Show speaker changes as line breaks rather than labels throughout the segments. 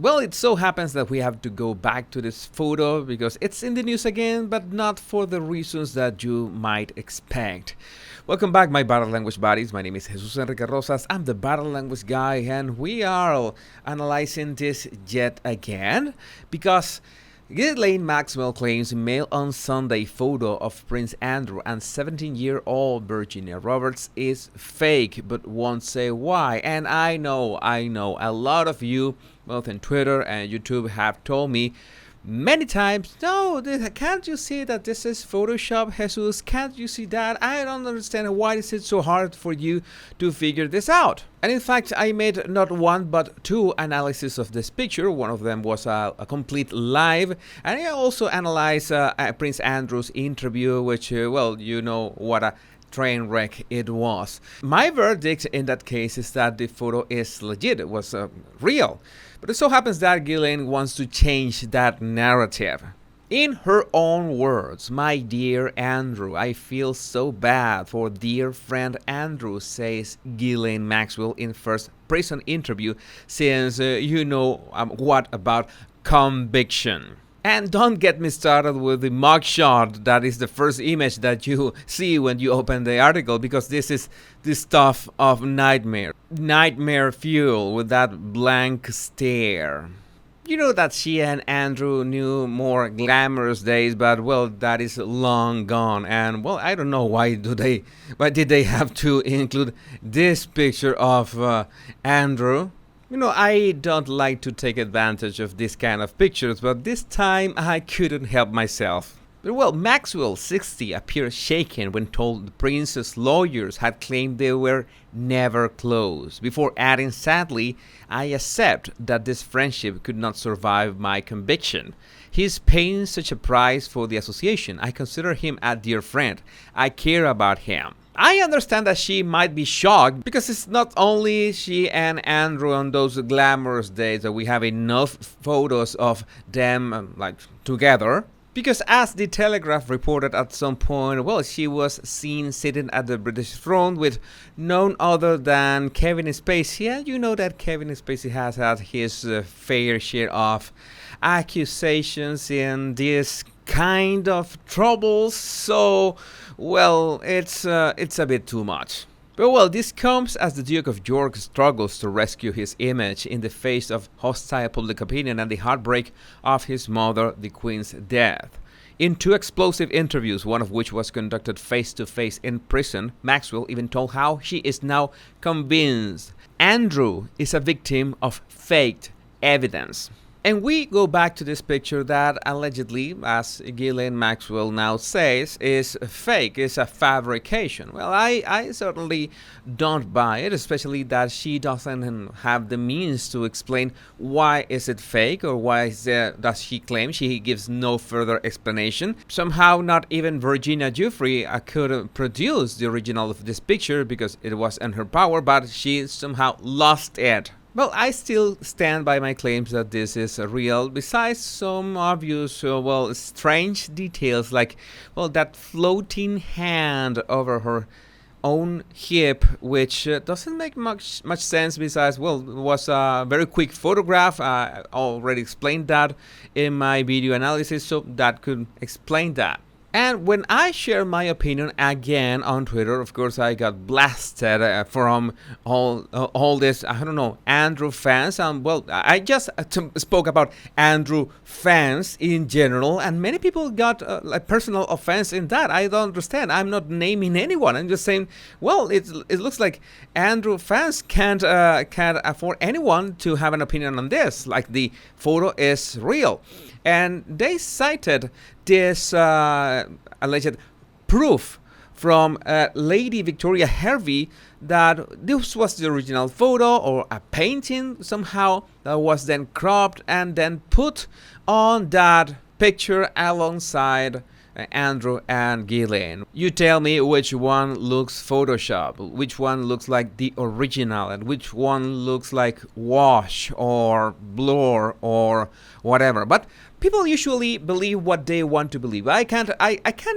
Well, it so happens that we have to go back to this photo because it's in the news again, but not for the reasons that you might expect. Welcome back, my Battle Language buddies. My name is Jesus Enrique Rosas. I'm the Battle Language guy, and we are analyzing this yet again because Ghislaine Maxwell claims mail on Sunday photo of Prince Andrew and 17-year-old Virginia Roberts is fake, but won't say why. And I know, a lot of you, both in Twitter and YouTube, have told me many times, no, can't you see that this is Photoshop, Jesus? Can't you see that? I don't understand why is it so hard for you to figure this out. And in fact, I made not one but two analyses of this picture. One of them was a complete live, and I also analyzed Prince Andrew's interview, which, well, you know what a train wreck it was. My verdict in that case is that the photo is legit. It was real. But it so happens that Ghislaine wants to change that narrative. In her own words, my dear Andrew, I feel so bad for dear friend Andrew, says Ghislaine Maxwell in first prison interview, since you know what about conviction. And don't get me started with the mugshot that is the first image that you see when you open the article, because this is the stuff of nightmare. Nightmare fuel with that blank stare. You know that she and Andrew knew more glamorous days, but well, that is long gone. And well, I don't know why did they have to include this picture of Andrew? You know, I don't like to take advantage of this kind of pictures, but this time I couldn't help myself. But well, Maxwell, 60, appeared shaken when told the prince's lawyers had claimed they were never close, before adding, sadly, I accept that this friendship could not survive my conviction. He is paying such a price for the association. I consider him a dear friend. I care about him. I understand that she might be shocked because it's not only she and Andrew on those glamorous days that we have enough photos of them like together. Because as the Telegraph reported at some point, well, she was seen sitting at the British throne with none other than Kevin Spacey. And you know that Kevin Spacey has had his fair share of accusations in this kind of troubles. So, well, it's a bit too much. But well, this comes as the Duke of York struggles to rescue his image in the face of hostile public opinion and the heartbreak of his mother, the Queen's death. In two explosive interviews, one of which was conducted face-to-face in prison, Maxwell even told how she is now convinced Andrew is a victim of faked evidence. And we go back to this picture that allegedly, as Ghislaine Maxwell now says, is fake, is a fabrication. Well, I certainly don't buy it, especially that she doesn't have the means to explain why is it fake or why does she claim. She gives no further explanation. Somehow not even Virginia Giuffre could produce the original of this picture because it was in her power, but she somehow lost it. Well, I still stand by my claims that this is real, besides some obvious, strange details like, well, that floating hand over her own hip, which doesn't make much sense besides, well, it was a very quick photograph. I already explained that in my video analysis, so that could explain that. And when I share my opinion again on Twitter, of course, I got blasted from all this, I don't know, Andrew fans. Well, I just spoke about Andrew fans in general, and many people got a personal offense in that. I don't understand. I'm not naming anyone. I'm just saying, well, it looks like Andrew fans can't afford anyone to have an opinion on this. Like the photo is real. And they cited this alleged proof from Lady Victoria Hervey that this was the original photo or a painting somehow that was then cropped and then put on that picture alongside Andrew and Ghislaine. You tell me which one looks Photoshop, which one looks like the original, and which one looks like wash or blur or whatever. But people usually believe what they want to believe. I can't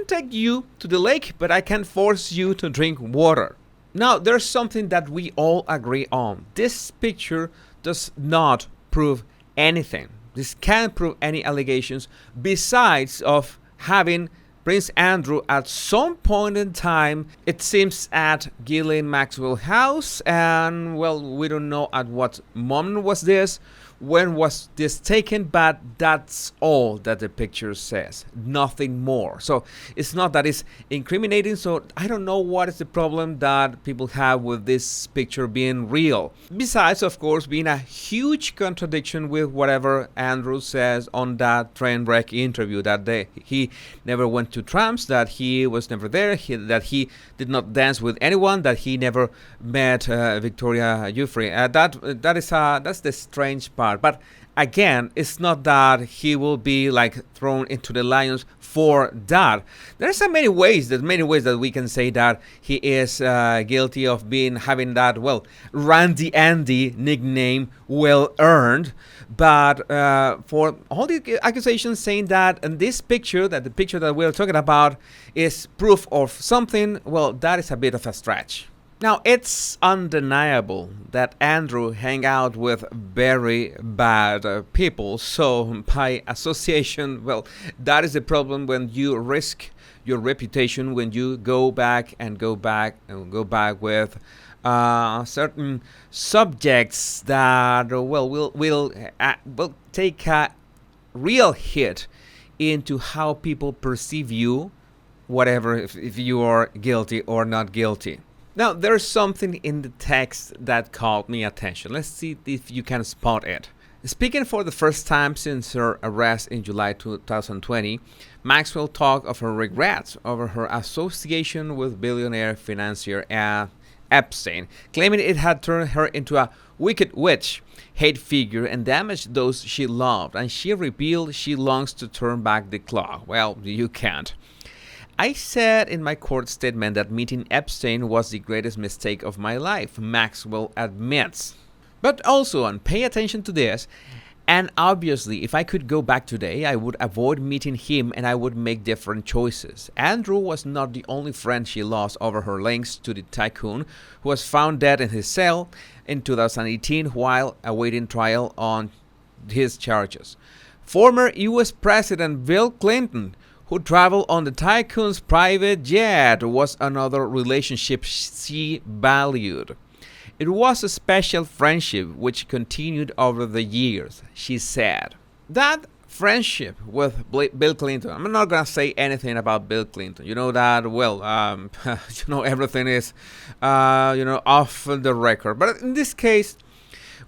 take you to the lake, but I can force you to drink water. Now, there's something that we all agree on. This picture does not prove anything. This can't prove any allegations besides of having Prince Andrew at some point in time, it seems, at Ghislaine Maxwell house, and well, we don't know at what moment was this, when was this taken, but that's all that the picture says, nothing more. So it's not that it's incriminating, so I don't know what is the problem that people have with this picture being real. Besides, of course, being a huge contradiction with whatever Andrew says on that train wreck interview that day. He never went to Trump's, that he was never there, that he did not dance with anyone, that he never met Victoria Giuffre. That's the strange part. But again, it's not that he will be like thrown into the lions for that. There's so many ways. There's many ways that we can say that he is guilty of having that, well, Randy Andy nickname well earned. But for all the accusations saying that, and this picture, that the picture that we're talking about is proof of something, well, that is a bit of a stretch. Now, it's undeniable that Andrew hang out with very bad people. So, by association, well, that is the problem when you risk your reputation, when you go back with certain subjects that, well, will take a real hit into how people perceive you, whatever, if you are guilty or not guilty. Now, there's something in the text that caught me attention. Let's see if you can spot it. Speaking for the first time since her arrest in July 2020, Maxwell talked of her regrets over her association with billionaire financier Epstein, claiming it had turned her into a wicked witch, hate figure, and damaged those she loved. And she revealed she longs to turn back the clock. Well, you can't. I said in my court statement that meeting Epstein was the greatest mistake of my life, Maxwell admits. But also, and pay attention to this, and obviously, if I could go back today, I would avoid meeting him and I would make different choices. Andrew was not the only friend she lost over her links to the tycoon, who was found dead in his cell in 2018 while awaiting trial on his charges. Former U.S. President Bill Clinton, who traveled on the tycoon's private jet, was another relationship she valued. It was a special friendship which continued over the years, she said. That friendship with Bill Clinton, I'm not going to say anything about Bill Clinton. You know that, well, everything is, off the record. But in this case,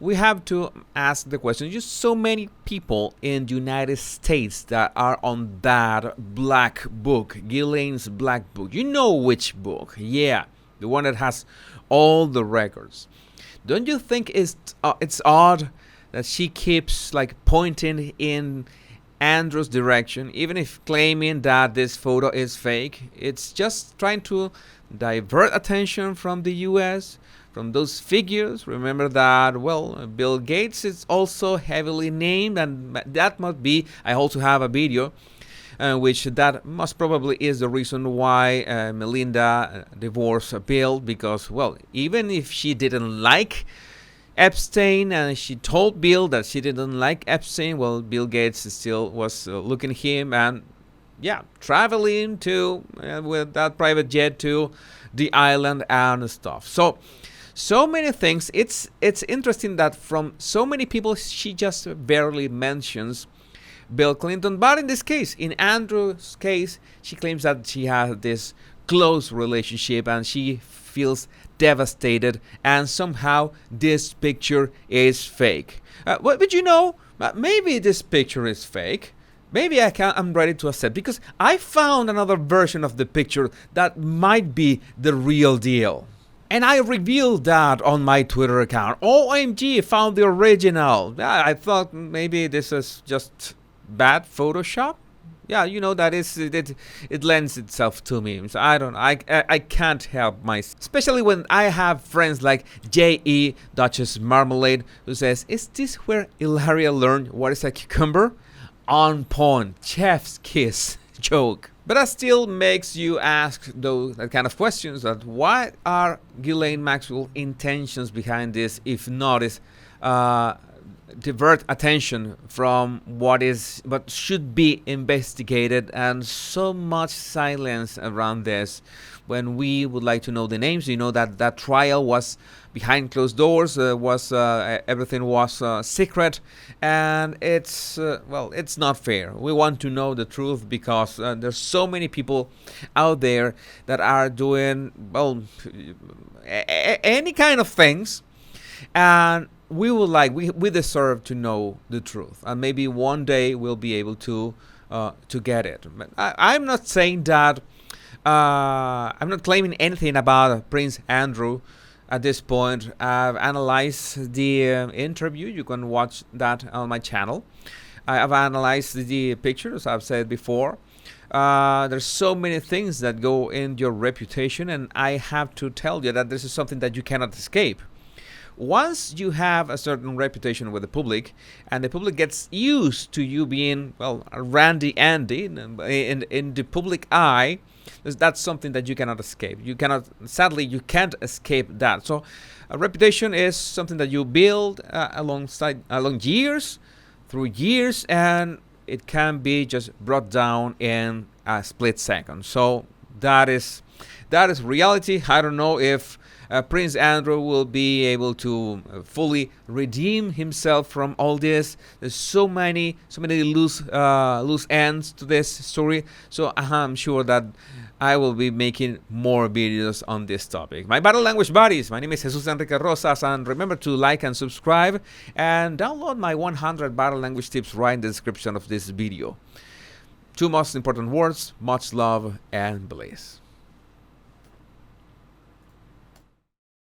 we have to ask the question. Just so many people in the United States that are on that black book, Ghislaine's black book. You know which book? Yeah, the one that has all the records. Don't you think it's odd that she keeps like pointing in Andrew's direction, even if claiming that this photo is fake? It's just trying to divert attention from the U.S., from those figures. Remember that, well, Bill Gates is also heavily named, and that must be, I also have a video which that most probably is the reason why Melinda divorced Bill, because, well, even if she didn't like Epstein and she told Bill that she didn't like Epstein, well, Bill Gates still was looking at him and, yeah, traveling to with that private jet to the island and stuff. So many things. It's interesting that from so many people, she just barely mentions Bill Clinton. But in this case, in Andrew's case, she claims that she has this close relationship and she feels devastated, and somehow this picture is fake. But you know, maybe this picture is fake. Maybe I'm ready to accept, because I found another version of the picture that might be the real deal. And I revealed that on my Twitter account. OMG, found the original. I thought maybe this is just bad Photoshop. Yeah, you know, that is it lends itself to me. So I can't help myself. Especially when I have friends like J.E. Duchess Marmalade, who says, "Is this where Ilaria learned what is a cucumber?" On point, chef's kiss joke. But that still makes you ask that kind of questions, that what are Ghislaine Maxwell's intentions behind this, if not is divert attention from what should be investigated, and so much silence around this when we would like to know the names. You know that that trial was behind closed doors, was everything was secret, and it's not fair. We want to know the truth because there's so many people out there that are doing any kind of things, and we deserve to know the truth, and maybe one day we'll be able to get it. I'm not saying that I'm not claiming anything about Prince Andrew at this point. I've analyzed the interview. You can watch that on my channel. I've analyzed the pictures, I've said before. There's so many things that go in your reputation, and I have to tell you that this is something that you cannot escape. Once you have a certain reputation with the public, and the public gets used to you being, well, a Randy Andy in the public eye, that's something that you cannot escape. Sadly, you can't escape that. So a reputation is something that you build along years, through years, and it can be just brought down in a split second. So that is reality. I don't know if Prince Andrew will be able to fully redeem himself from all this. There's so many loose ends to this story. So I'm sure that I will be making more videos on this topic. My Battle Language Buddies, my name is Jesus Enrique Rosas, and remember to like and subscribe, and download my 100 Battle Language tips right in the description of this video. Two most important words: much love and bliss.